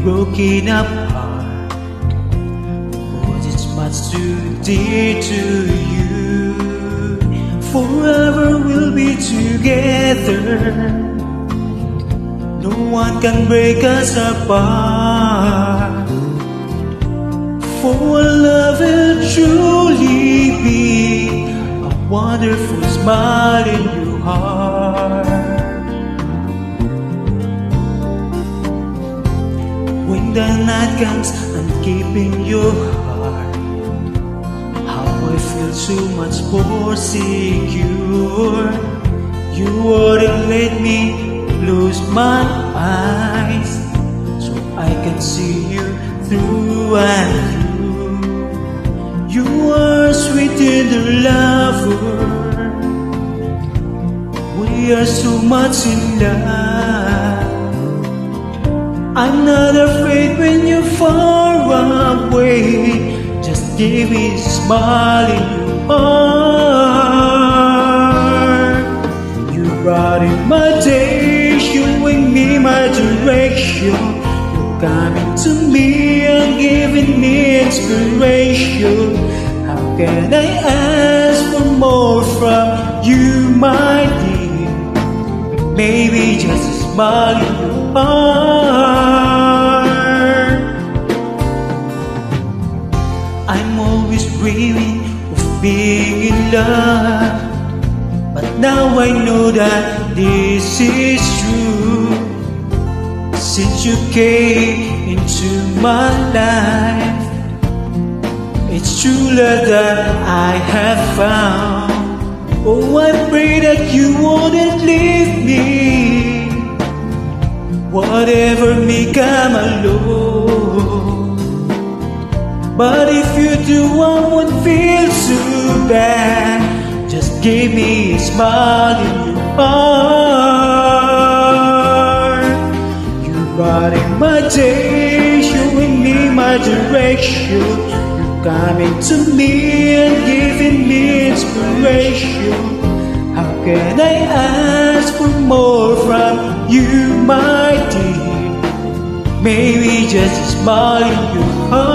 broken apart, cause it's much too dear to you. Forever we'll be together, no one can break us apart. For love will truly be a wonderful smile in your heart. When the night comes, I'm keeping your heart. How I feel so much more secure. You wouldn't let me close my eyes, so I can see you through and through. You are sweet tender lover. We are so much in love. I'm not afraid when you're far away. Just give me a smile in your heart. You brighten my day, showing me my direction. You're coming to me and giving me inspiration. How can I ask for more from you, my dear? Maybe just a smile in your heart. I'm always dreaming of being in love, but now I know that this is true. Since you came into my life, it's true love that I have found. Oh, I pray that you wouldn't leave me. Whatever may come along, but if you do, I won't feel so bad. Just give me a smile in your heart. You brighten my day, showing me my direction. You're coming to me and giving me inspiration. How can I ask for more from you, my dear? Maybe just a smile in your heart.